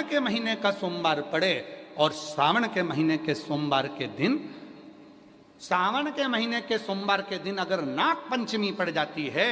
सावन के महीने का सोमवार पड़े और सावन के महीने के सोमवार के दिन, सावन के महीने के सोमवार के दिन अगर नाग पंचमी पड़ जाती है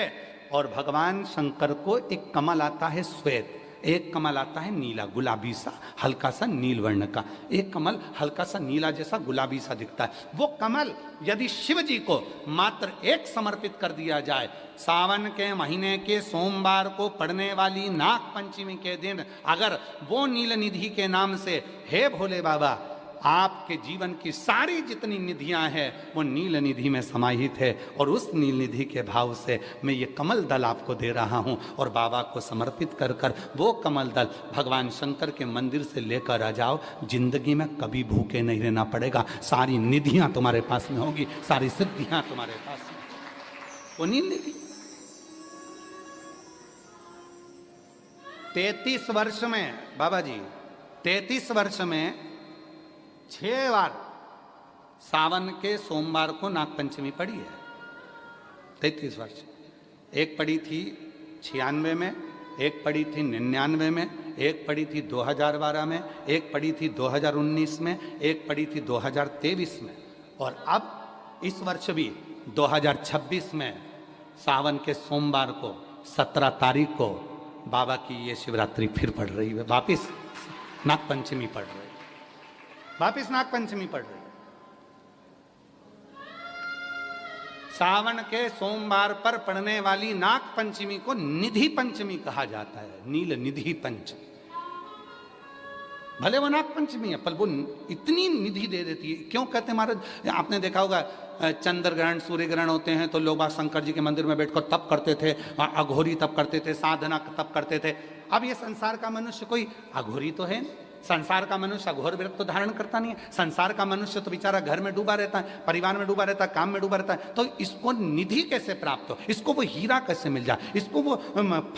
और भगवान शंकर को एक कमल आता है श्वेत, एक कमल आता है नीला गुलाबी सा हल्का सा नील वर्ण का, एक कमल हल्का सा नीला जैसा गुलाबी सा दिखता है, वो कमल यदि शिव जी को मात्र एक समर्पित कर दिया जाए, सावन के महीने के सोमवार को पड़ने वाली नाग पंचमी के दिन अगर वो नील निधि के नाम से, हे भोले बाबा आपके जीवन की सारी जितनी निधियां हैं वो नील निधि में समाहित है, और उस नील निधि के भाव से मैं ये कमल दल आपको दे रहा हूं और बाबा को समर्पित कर कर वो कमल दल भगवान शंकर के मंदिर से लेकर आ जाओ, जिंदगी में कभी भूखे नहीं रहना पड़ेगा, सारी निधियां तुम्हारे पास में होगी, सारी सिद्धियां तुम्हारे पास में। वो नील निधि 33 वर्ष में बाबा जी 33 वर्ष में 6 बार सावन के सोमवार को नाग पंचमी पड़ी है। 33 वर्ष, एक पड़ी थी 96 में, एक पड़ी थी 99 में, एक पड़ी थी 2012 में, एक पड़ी थी 2019 में, एक पड़ी थी 2023 में, और अब इस वर्ष भी 2026 में सावन के सोमवार को 17 तारीख को बाबा की ये शिवरात्रि फिर पड़ रही है, वापिस नाग पंचमी पड़ रही है, वापिस नाग पंचमी पड़ रही है। सावन के सोमवार पर पड़ने वाली नाग पंचमी को निधि पंचमी कहा जाता है, नील निधि पंचमी। भले वो नाग पंचमी है पर वो इतनी निधि दे देती है। क्यों कहते हैं महाराज, आपने देखा होगा चंद्र ग्रहण सूर्य ग्रहण होते हैं तो लोग शंकर जी के मंदिर में बैठकर तप करते थे, अघोरी तप करते थे, साधना तप करते थे। अब ये संसार का मनुष्य कोई अघोरी तो है, संसार का मनुष्य अघोर व्रत तो धारण करता नहीं है। संसार का मनुष्य तो बेचारा घर में डूबा रहता है, परिवार में डूबा रहता है, काम में डूबा रहता है। तो इसको निधि कैसे प्राप्त हो, इसको वो हीरा कैसे मिल जाए, इसको वो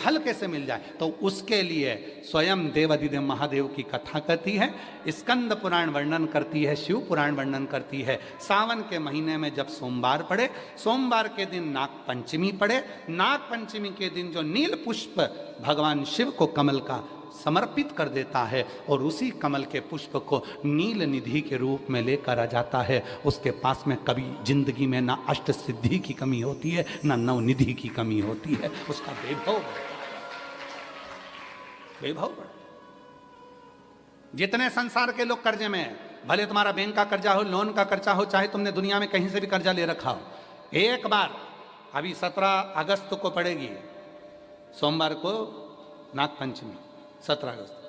फल कैसे मिल जाए, तो उसके लिए स्वयं देवाधिदेव महादेव की कथा कहती है, स्कंद पुराण वर्णन करती है, शिव पुराण वर्णन करती है। सावन के महीने में जब सोमवार पड़े, सोमवार के दिन नाग पंचमी पड़े, नाग पंचमी के दिन जो नील पुष्प भगवान शिव को कमल का समर्पित कर देता है और उसी कमल के पुष्प को नील निधि के रूप में लेकर आ जाता है, उसके पास में कभी जिंदगी में ना अष्ट सिद्धि की कमी होती है, ना नव निधि की कमी होती है, उसका वैभव बढ़ता। जितने संसार के लोग कर्जे में हैं, भले तुम्हारा बैंक का कर्जा हो, लोन का कर्जा हो, चाहे तुमने दुनिया में कहीं से भी कर्जा ले रखा हो, एक बार अभी 17 अगस्त को पड़ेगी, सोमवार को नाग पंचमी 17 अगस्त,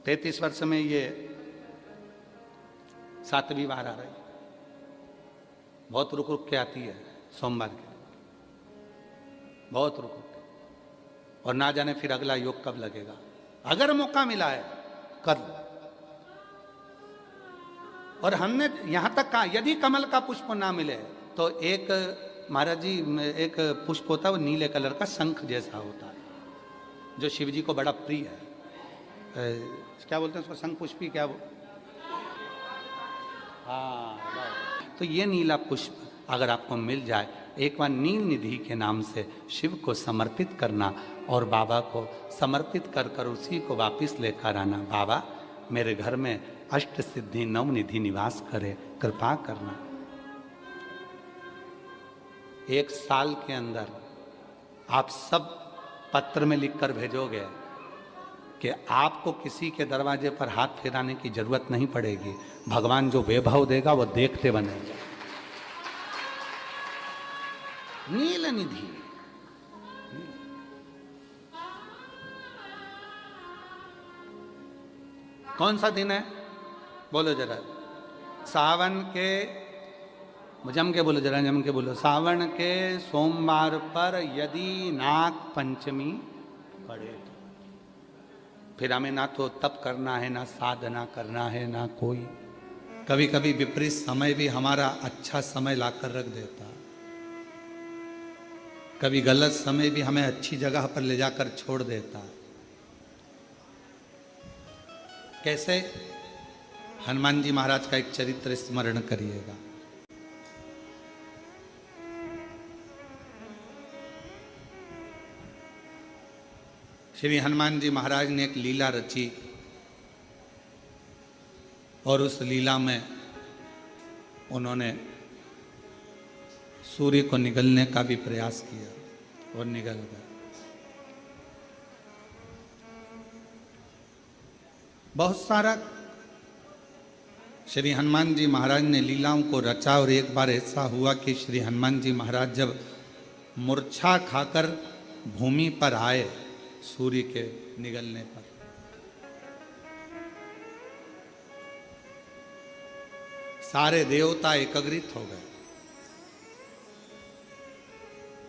33 वर्ष में ये 7वीं बार आ रही, बहुत रुक रुक के आती है सोमवार के, बहुत रुक रुक के, और ना जाने फिर अगला योग कब लगेगा। अगर मौका मिला है कर लो। और हमने यहां तक कहा यदि कमल का पुष्प ना मिले तो एक महाराज जी एक पुष्प होता है, वो नीले कलर का शंख जैसा होता है जो शिव जी को बड़ा प्रिय है। क्या बोलते हैं उसको, शंख पुष्पी, क्या वो, हाँ, तो ये नीला पुष्प अगर आपको मिल जाए, एक बार नील निधि के नाम से शिव को समर्पित करना और बाबा को समर्पित कर कर उसी को वापस लेकर आना। बाबा मेरे घर में अष्ट सिद्धि नव निधि निवास करे, कृपा करना। 1 साल के अंदर आप सब पत्र में लिखकर भेजोगे कि आपको किसी के दरवाजे पर हाथ फेराने की जरूरत नहीं पड़ेगी, भगवान जो वैभव देगा वो देखते बनेगा। नील निधि, कौन सा दिन है बोलो जरा, सावन के, जम के बोलो जरा, जम के बोलो, सावन के सोमवार पर यदि नाग पंचमी पड़े तो फिर हमें ना तो तप करना है, ना साधना करना है, ना कोई, कभी कभी विपरीत समय भी हमारा अच्छा समय लाकर रख देता, कभी गलत समय भी हमें अच्छी जगह पर ले जाकर छोड़ देता। कैसे? हनुमान जी महाराज का एक चरित्र स्मरण करिएगा। श्री हनुमान जी महाराज ने एक लीला रची। और उस लीला में उन्होंने सूर्य को निगलने का भी प्रयास किया और निगल गया। बहुत सारा श्री हनुमान जी महाराज ने लीलाओं को रचा और एक बार ऐसा हुआ कि श्री हनुमान जी महाराज जब मूर्छा खाकर भूमि पर आए सूर्य के निगलने पर, सारे देवता एकत्रित हो गए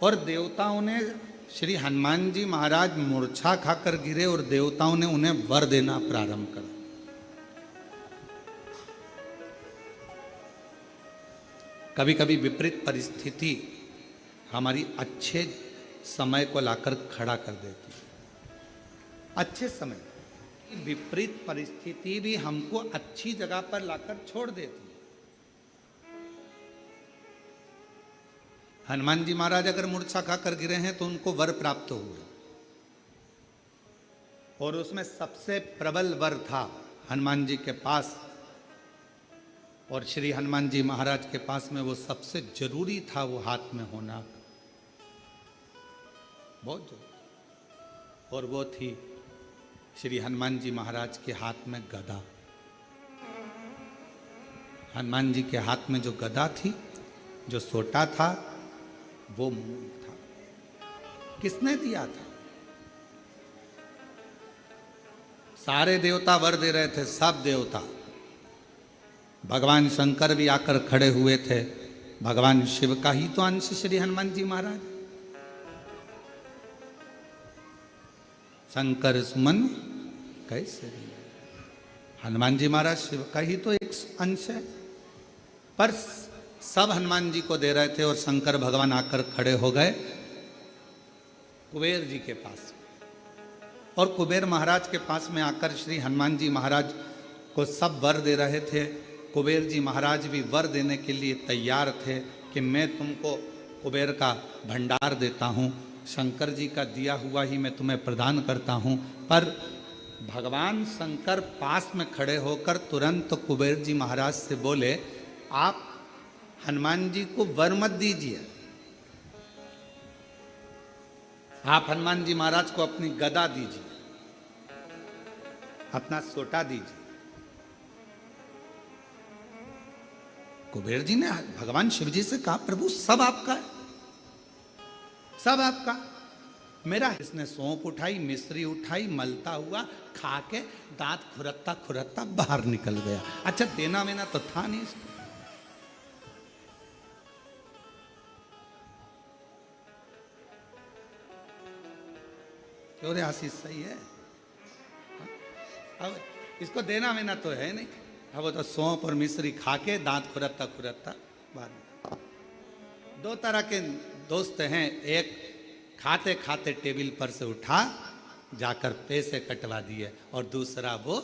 और देवताओं ने श्री हनुमान जी महाराज मूर्छा खाकर गिरे और देवताओं ने उन्हें वर देना प्रारंभ कर। कभी कभी विपरीत परिस्थिति हमारी अच्छे समय को लाकर खड़ा कर देती है। अच्छे समय, विपरीत परिस्थिति भी हमको अच्छी जगह पर लाकर छोड़ देती है। हनुमान जी महाराज अगर मूर्छा खाकर गिरे हैं तो उनको वर प्राप्त हुए और उसमें सबसे प्रबल वर था हनुमान जी के पास, और श्री हनुमान जी महाराज के पास में वो सबसे जरूरी था वो हाथ में होना, बहुत जरूरी, और वो थी श्री हनुमान जी महाराज के हाथ में गदा। हनुमान जी के हाथ में जो गदा थी, जो सोटा था, वो मूल था। किसने दिया था? सारे देवता वर दे रहे थे, सब देवता। भगवान शंकर भी आकर खड़े हुए थे। भगवान शिव का ही तो अंश श्री हनुमान जी महाराज। शंकर सुमन कैसे? हनुमान जी महाराज शिव का ही तो एक अंश है, पर सब हनुमान जी को दे रहे थे और शंकर भगवान आकर खड़े हो गए कुबेर जी के पास, और कुबेर महाराज के पास में आकर श्री हनुमान जी महाराज को सब वर दे रहे थे। कुबेर जी महाराज भी वर देने के लिए तैयार थे कि मैं तुमको कुबेर का भंडार देता हूँ, शंकर जी का दिया हुआ ही मैं तुम्हें प्रदान करता हूँ। पर भगवान शंकर पास में खड़े होकर तुरंत कुबेर जी महाराज से बोले, आप हनुमान जी को वर मत दीजिए, आप हनुमान जी महाराज को अपनी गदा दीजिए, अपना सोटा दीजिए। कुबेर जी ने भगवान शिव जी से कहा, प्रभु सब आपका है, सब आपका। मेरा इसने सौंप उठाई, मिश्री उठाई, मलता हुआ खा के दांत खुरकता खुरकता बाहर निकल गया। अच्छा, देना वेना तो था नहीं इसको। क्यों रे आशीष, सही है? अब इसको देना वेना तो है नहीं, अब वो तो सौंप और मिश्री खा के दांत खुरकता खुरकता बाहर। दो तरह के दोस्त हैं, एक खाते खाते टेबल पर से उठा जाकर पैसे कटवा दिए, और दूसरा वो,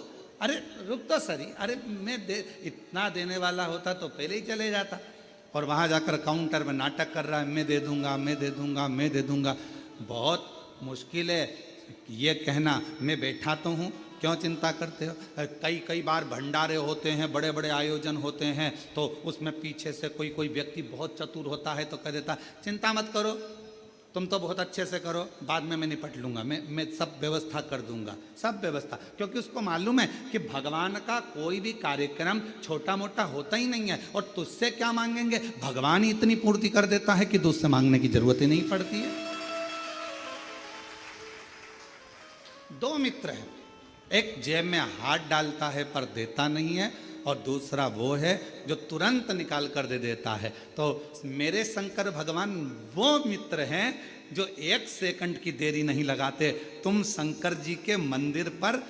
अरे रुक तो सरी, अरे मैं इतना देने वाला होता तो पहले ही चले जाता, और वहाँ जाकर काउंटर में नाटक कर रहा है, मैं दे दूंगा, मैं दे दूंगा, मैं दे दूंगा। बहुत मुश्किल है ये कहना, मैं बैठा तो हूँ, क्यों चिंता करते हो? कई बार भंडारे होते हैं, बड़े बड़े आयोजन होते हैं, तो उसमें पीछे से कोई व्यक्ति बहुत चतुर होता है तो कह देता, चिंता मत करो, तुम तो बहुत अच्छे से करो, बाद में मैं निपट लूंगा, मैं सब व्यवस्था कर दूंगा, सब व्यवस्था। क्योंकि उसको मालूम है कि भगवान का कोई भी कार्यक्रम छोटा मोटा होता ही नहीं है, और तुझसे क्या मांगेंगे, भगवान ही इतनी पूर्ति कर देता है कि तुझसे मांगने की जरूरत ही नहीं पड़ती है। दो मित्र हैं, एक जेब में हाथ डालता है पर देता नहीं है, और दूसरा वो है जो तुरंत निकाल कर दे देता है। तो मेरे शंकर भगवान वो मित्र हैं जो एक सेकंड की देरी नहीं लगाते। तुम शंकर जी के मंदिर पर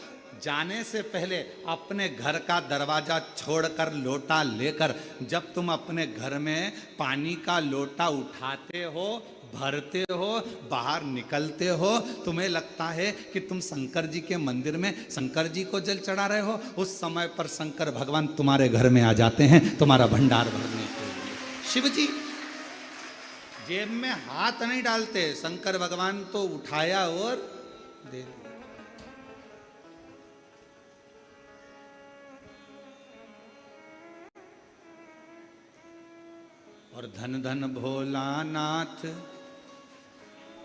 जाने से पहले अपने घर का दरवाजा छोड़कर लोटा लेकर, जब तुम अपने घर में पानी का लोटा उठाते हो, भरते हो, बाहर निकलते हो, तुम्हें लगता है कि तुम शंकर जी के मंदिर में शंकर जी को जल चढ़ा रहे हो, उस समय पर शंकर भगवान तुम्हारे घर में आ जाते हैं तुम्हारा भंडार भरने के लिए। शिव जी जेब में हाथ नहीं डालते, शंकर भगवान तो उठाया और दे दिया। और धन धन भोलानाथ,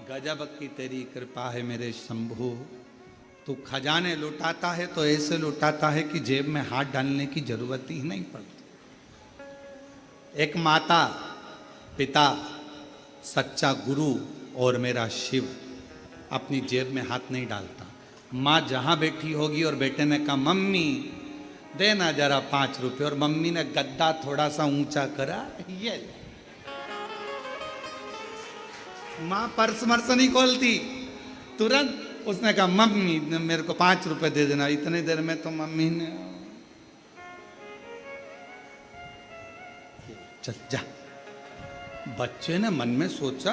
गजब की तेरी कृपा है मेरे शंभू। तू खजाने लुटाता है तो ऐसे लुटाता है कि जेब में हाथ डालने की जरूरत ही नहीं पड़ती। एक माता, पिता, सच्चा गुरु और मेरा शिव अपनी जेब में हाथ नहीं डालता। माँ जहां बैठी होगी और बेटे ने कहा मम्मी देना जरा 5 रुपए, और मम्मी ने गद्दा थोड़ा सा ऊंचा करा, ये माँ पर्स मर्स नहीं खोलती, तुरंत उसने कहा मम्मी मेरे को 5 रुपए दे देना। इतनी देर में तो मम्मी ने चल जा। बच्चे ने मन में सोचा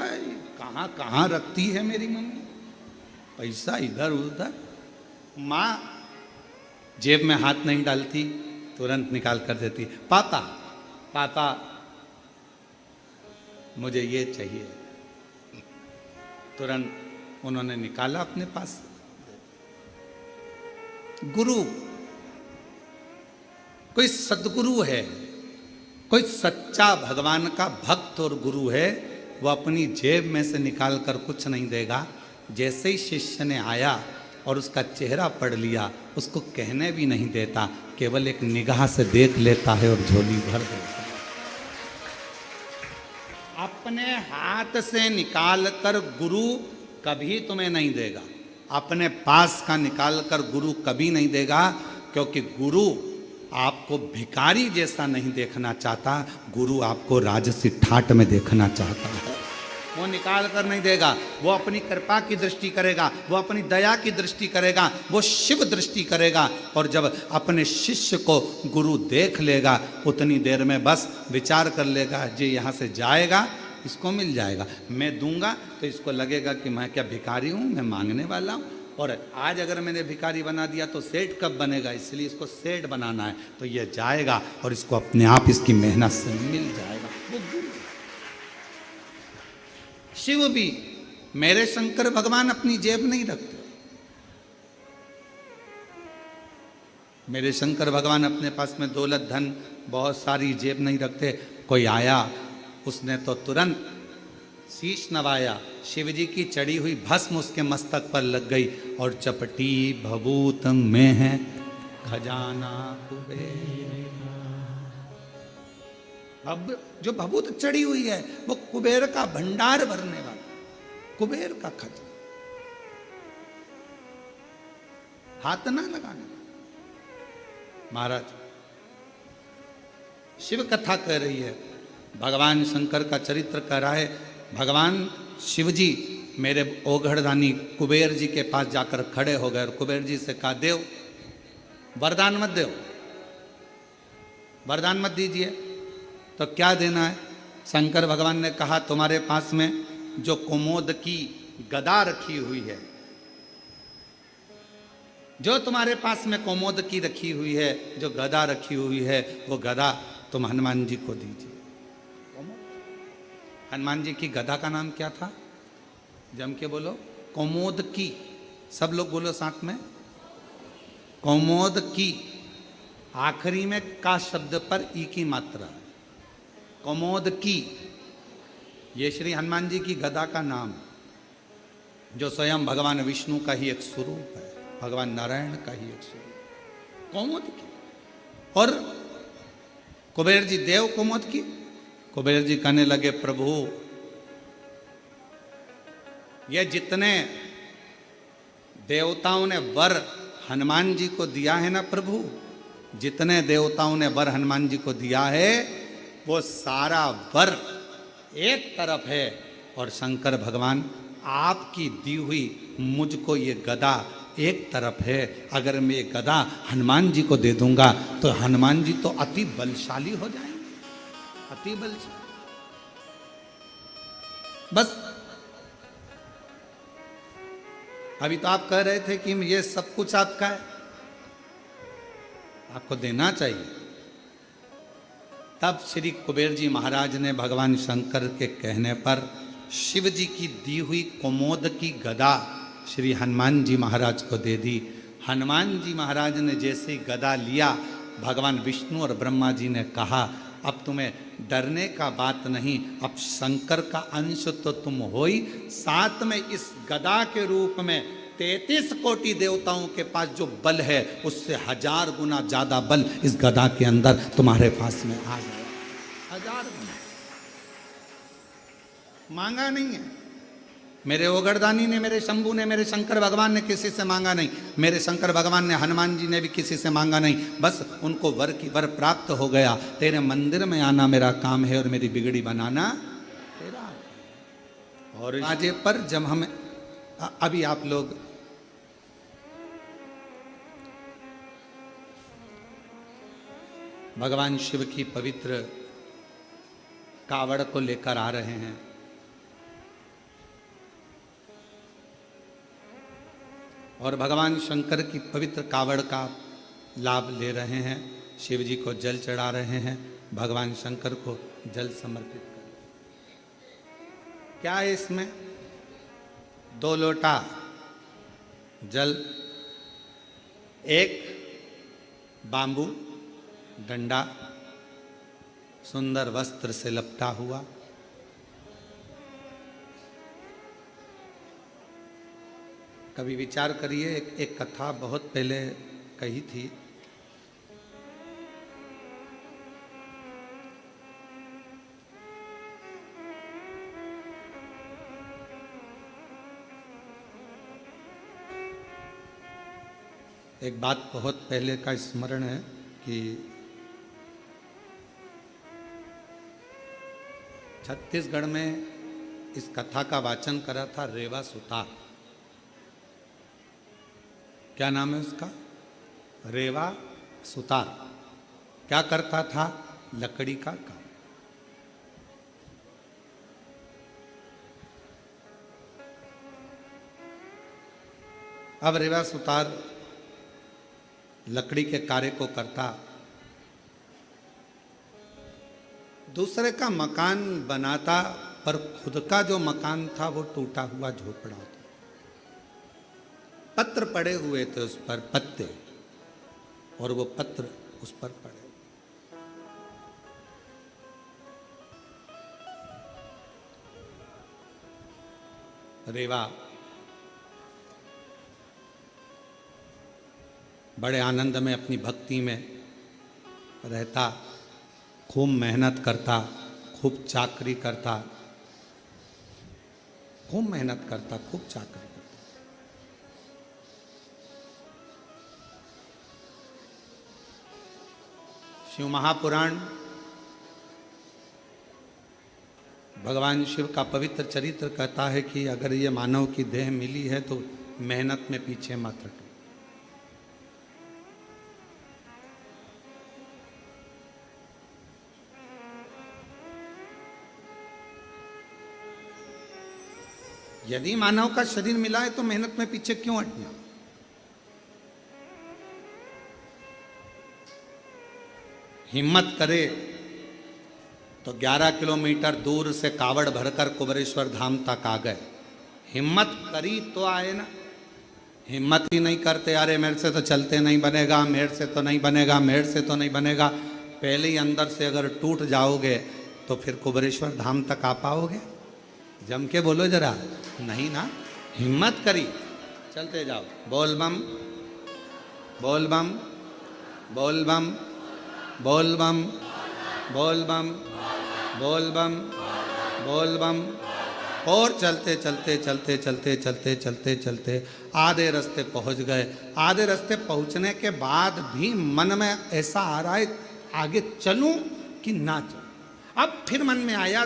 कहाँ कहाँ रखती है मेरी मम्मी पैसा, इधर उधर। माँ जेब में हाथ नहीं डालती, तुरंत निकाल कर देती। पापा पापा मुझे ये चाहिए, तुरंत उन्होंने निकाला अपने पास। गुरु, कोई सद्गुरु है, कोई सच्चा भगवान का भक्त और गुरु है, वो अपनी जेब में से निकाल कर कुछ नहीं देगा। जैसे ही शिष्य ने आया और उसका चेहरा पढ़ लिया, उसको कहने भी नहीं देता, केवल एक निगाह से देख लेता है और झोली भर देता है। अपने हाथ से निकाल कर गुरु कभी तुम्हें नहीं देगा, अपने पास का निकाल कर गुरु कभी नहीं देगा, क्योंकि गुरु आपको भिखारी जैसा नहीं देखना चाहता, गुरु आपको राजसी ठाट में देखना चाहता है। वो निकाल कर नहीं देगा, वो अपनी कृपा की दृष्टि करेगा, वो अपनी दया की दृष्टि करेगा, वो शिव दृष्टि करेगा। और जब अपने शिष्य को गुरु देख लेगा, उतनी देर में बस विचार कर लेगा, जी यहाँ से जाएगा इसको मिल जाएगा, मैं दूंगा तो इसको लगेगा कि मैं क्या भिखारी हूँ, मैं मांगने वाला हूँ। और आज अगर मैंने भिखारी बना दिया तो सेठ कब बनेगा, इसलिए इसको सेठ बनाना है, तो ये जाएगा और इसको अपने आप इसकी मेहनत से मिल जाएगा। वो गुरु। शिव भी, मेरे शंकर भगवान अपनी जेब नहीं रखते। मेरे शंकर भगवान अपने पास में दौलत धन बहुत सारी जेब नहीं रखते। कोई आया, उसने तो तुरंत शीश नवाया, शिव जी की चढ़ी हुई भस्म उसके मस्तक पर लग गई, और चपटी भभूत में है खजाना कुबेर। अब जो भभूत चढ़ी हुई है वो कुबेर का भंडार भरने वाला, कुबेर का खजाना। हाथ ना लगाने। महाराज शिव कथा कह रही है, भगवान शंकर का चरित्र कह रहा है। भगवान शिव जी मेरे ओघड़दानी कुबेर जी के पास जाकर खड़े हो गए और कुबेर जी से कहा, देव वरदान मत दो, वरदान मत दीजिए। तो क्या देना है? शंकर भगवान ने कहा, तुम्हारे पास में जो कुमोद की गदा रखी हुई है, जो तुम्हारे पास में कोमोद की रखी हुई है, जो गदा रखी हुई है, वो गदा तुम हनुमान जी को दीजिए। हनुमान जी की गदा का नाम क्या था? जम के बोलो, कोमोद की। सब लोग बोलो साथ में, कोमोद की। आखिरी में का शब्द पर ई की मात्रा, कोमोद की। ये श्री हनुमान जी की गदा का नाम, जो स्वयं भगवान विष्णु का ही एक स्वरूप है, भगवान नारायण का ही एक स्वरूप, कोमोद की। और कुबेर जी देव कोमोद की। कुबेर जी कहने लगे, प्रभु ये जितने देवताओं ने वर हनुमान जी को दिया है ना प्रभु, जितने देवताओं ने वर हनुमान जी को दिया है, वो सारा वर एक तरफ है, और शंकर भगवान आपकी दी हुई मुझको ये गदा एक तरफ है। अगर मैं ये गदा हनुमान जी को दे दूंगा तो हनुमान जी तो अति बलशाली हो जाएंगे, अति बलशाली। बस अभी तो आप कह रहे थे कि ये सब कुछ आपका है, आपको देना चाहिए। तब श्री कुबेर जी महाराज ने भगवान शंकर के कहने पर शिव जी की दी हुई कोमोद की गदा श्री हनुमान जी महाराज को दे दी। हनुमान जी महाराज ने जैसे ही गदा लिया, भगवान विष्णु और ब्रह्मा जी ने कहा, अब तुम्हें डरने का बात नहीं, अब शंकर का अंश तो तुम हो ही, साथ में इस गदा के रूप में 33 कोटि देवताओं के पास जो बल है उससे 1000 गुना ज्यादा बल इस गदा के अंदर तुम्हारे पास में आ गया। 1000 गुना मांगा नहीं है। मेरे ओगरदानी ने, मेरे शंभू ने, मेरे शंकर भगवान ने किसी से मांगा नहीं। मेरे शंकर भगवान ने, हनुमान जी ने भी किसी से मांगा नहीं। बस उनको वर की वर प्राप्त हो गया। तेरे मंदिर में आना मेरा काम है और मेरी बिगड़ी बनाना तेरा। और आजे पर जब हम अभी आप लोग भगवान शिव की पवित्र कावड़ को लेकर आ रहे हैं, और भगवान शंकर की पवित्र कावड़ का लाभ ले रहे हैं। शिव जी को जल चढ़ा रहे हैं, भगवान शंकर को जल समर्पित कर। क्या है इसमें? 2 लोटा जल, एक बांबू डंडा सुंदर वस्त्र से लपटा हुआ, कभी विचार करिए। एक कथा बहुत पहले कही थी। एक बात बहुत पहले का स्मरण है कि छत्तीसगढ़ में इस कथा का वाचन करा था रेवा सुतार। क्या नाम है उसका? रेवा सुतार। क्या करता था? लकड़ी का काम। अब रेवा सुतार लकड़ी के कार्य को करता, दूसरे का मकान बनाता, पर खुद का जो मकान था वो टूटा हुआ झोपड़ा था। पत्र पड़े हुए थे उस पर, पत्ते, और वो पत्र उस पर पड़े। रेवा बड़े आनंद में अपनी भक्ति में रहता, खूब मेहनत करता, खूब चाकरी करता, खूब मेहनत करता, खूब चाकरी करता। शिव महापुराण भगवान शिव का पवित्र चरित्र कहता है कि अगर ये मानव की देह मिली है तो मेहनत में पीछे मत हटो। यदि मानव का शरीर मिला है तो मेहनत में पीछे क्यों हटना? हिम्मत करे तो 11 किलोमीटर दूर से कावड़ भरकर कुबेरेश्वर धाम तक आ गए। हिम्मत करी तो आए ना। हिम्मत ही नहीं करते, अरे मेरे से तो चलते नहीं बनेगा, मेरे से तो नहीं बनेगा, मेरे से तो नहीं बनेगा। पहले ही अंदर से अगर टूट जाओगे तो फिर कुबेरेश्वर धाम तक आ पाओगे? जम के बोलो जरा, नहीं ना। हिम्मत करी, चलते जाओ। बोल बम, बोल बम, बोल बम, बोल बम, बोल बम, बोल बम, बोल बम। और चलते चलते चलते चलते चलते चलते चलते आधे रास्ते पहुंच गए। आधे रास्ते पहुंचने के बाद भी मन में ऐसा आ रहा है आगे चलूं कि ना चलूं। अब फिर मन में आया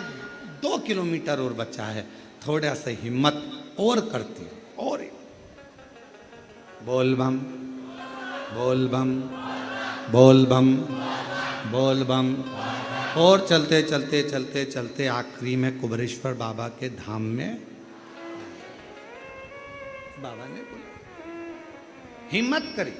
2 किलोमीटर और बचा है, थोड़ा सा हिम्मत और करती है। और बोल बम, बोल बम, बोल बम, बोल बम। और चलते चलते चलते चलते आखिरी में कुबेरेश्वर बाबा के धाम में बाबा ने बोला, हिम्मत करी।